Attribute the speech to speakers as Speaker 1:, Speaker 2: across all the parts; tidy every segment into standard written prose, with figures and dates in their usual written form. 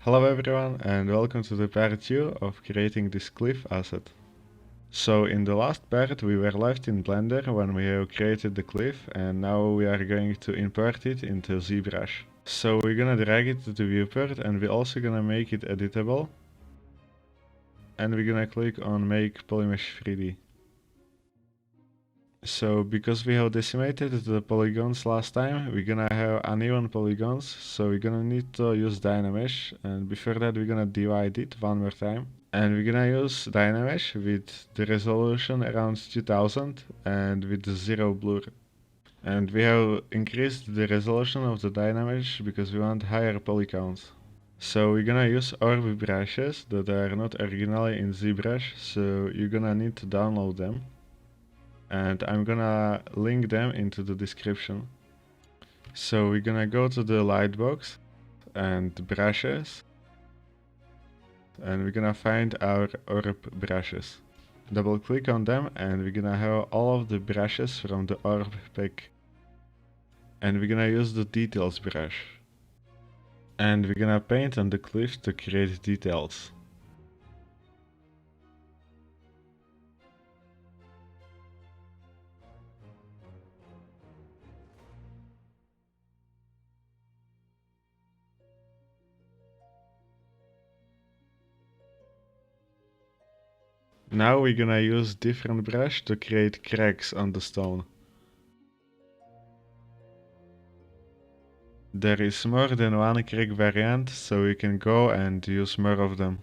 Speaker 1: Hello everyone and welcome to the part 2 of creating this cliff asset. So in the last part we were left in Blender when we have created the cliff, and now we are going to import it into ZBrush. So we're gonna drag it to the viewport, and we're also gonna make it editable. And we're gonna click on make polymesh 3D. So because we have decimated the polygons last time, we're gonna have uneven polygons, so we're gonna need to use Dynamesh, and before that we're gonna divide it one more time. And we're gonna use Dynamesh with the resolution around 2000 and with the zero blur. And we have increased the resolution of the Dynamesh because we want higher poly counts. So we're gonna use orb brushes that are not originally in ZBrush, so you're gonna need to download them. And I'm gonna link them into the description. So we're gonna go to the lightbox and brushes, and we're gonna find our orb brushes. Double click on them and we're gonna have all of the brushes from the orb pack. And we're gonna use the details brush. And we're gonna paint on the cliff to create details. Now we're gonna use different brush to create cracks on the stone. There is more than one crack variant, so you can go and use more of them.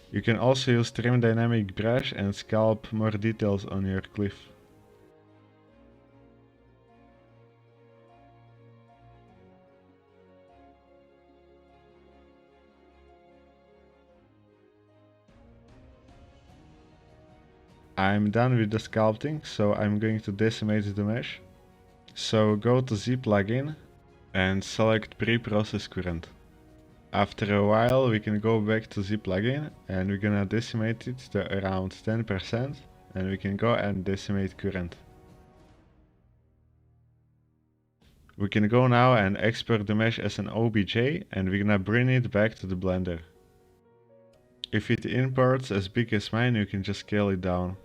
Speaker 1: You can also use trim dynamic brush and sculpt more details on your cliff. I'm done with the sculpting, so I'm going to decimate the mesh. So go to Z plugin and select pre-process current. After a while we can go back to Z plugin and we're gonna decimate it to around 10%, and we can go and decimate current. We can go now and export the mesh as an OBJ, and we're gonna bring it back to the Blender. If it imports as big as mine, you can just scale it down.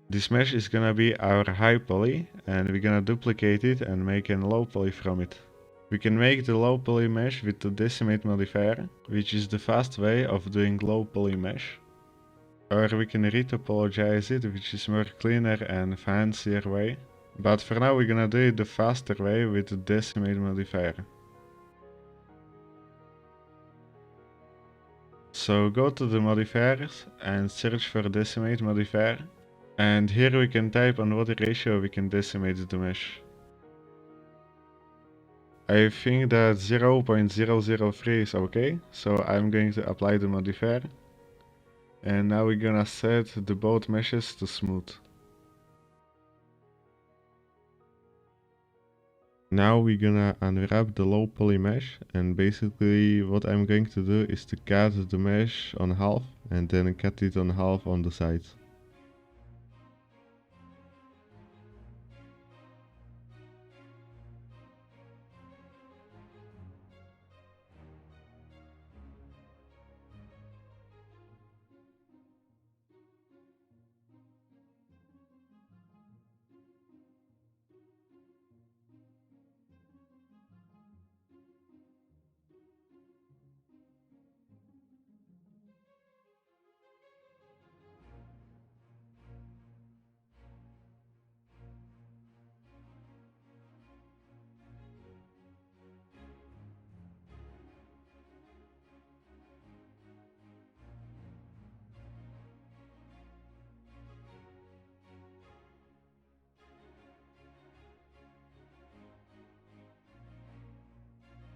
Speaker 1: This mesh is gonna be our high poly, and we're gonna duplicate it and make a low poly from it. We can make the low poly mesh with the decimate modifier, which is the fast way of doing low poly mesh. Or we can retopologize it, which is more cleaner and fancier way. But for now we're gonna do it the faster way with the decimate modifier. So go to the modifiers and search for decimate modifier. And here we can type on what ratio we can decimate the mesh. I think that 0.003 is okay, so I'm going to apply the modifier. And now we're gonna set the both meshes to smooth. Now we're gonna unwrap the low poly mesh, and basically what I'm going to do is to cut the mesh on half and then cut it on half on the sides.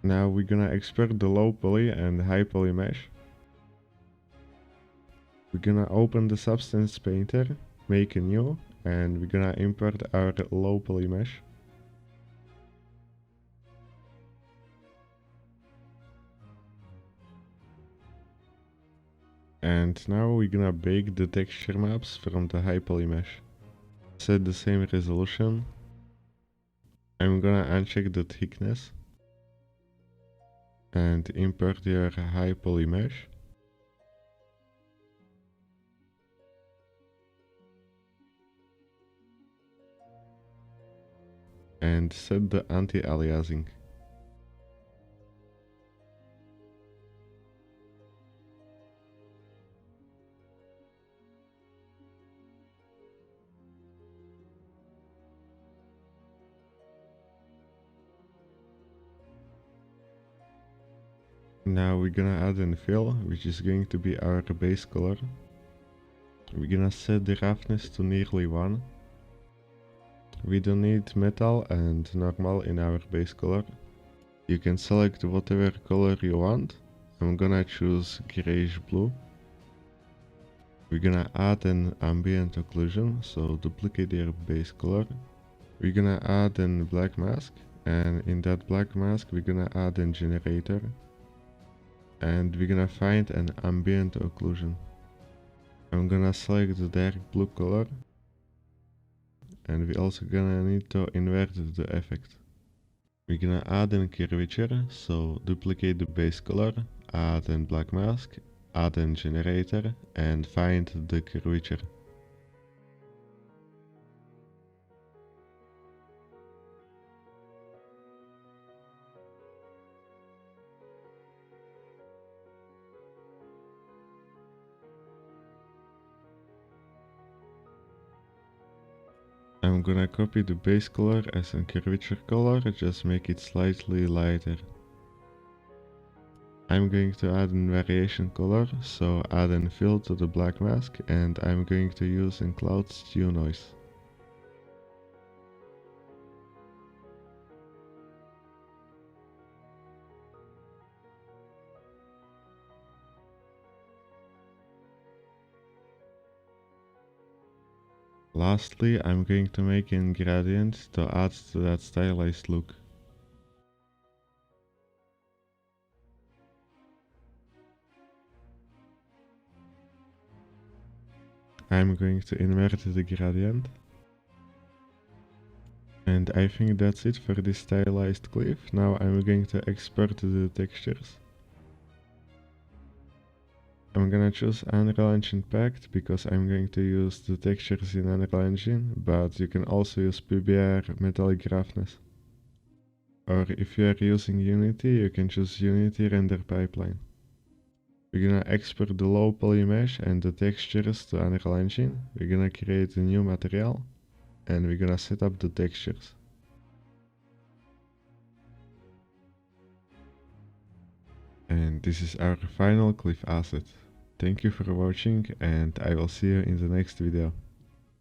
Speaker 1: Now we're gonna export the low poly and high poly mesh. We're gonna open the Substance Painter, make a new, and we're gonna import our low poly mesh. And now we're gonna bake the texture maps from the high poly mesh. Set the same resolution. I'm gonna uncheck the thickness and import your high poly mesh. And set the anti-aliasing. Now we're gonna add an fill, which is going to be our base color. We're gonna set the roughness to nearly 1. We don't need metal and normal in our base color. You can select whatever color you want. I'm gonna choose grayish blue. We're gonna add an ambient occlusion, so duplicate your base color. We're gonna add a black mask, and in that black mask we're gonna add a generator. And we're gonna find an ambient occlusion. I'm gonna select the dark blue color. And we're also gonna need to invert the effect. We're gonna add a curvature, so duplicate the base color, add a black mask, add a generator, and find the curvature. I'm gonna copy the base color as a curvature color, just make it slightly lighter. I'm going to add a variation color, so add a fill to the black mask, and I'm going to use a cloud stew noise. Lastly, I'm going to make a gradient to add to that stylized look. I'm going to invert the gradient. And I think that's it for this stylized cliff. Now I'm going to export the textures. I'm gonna choose Unreal Engine Packed because I'm going to use the textures in Unreal Engine, but you can also use PBR Metallic Roughness. Or if you are using Unity, you can choose Unity Render Pipeline. We're gonna export the low poly mesh and the textures to Unreal Engine. We're gonna create a new material and we're gonna set up the textures. And this is our final cliff asset. Thank you for watching and I will see you in the next video.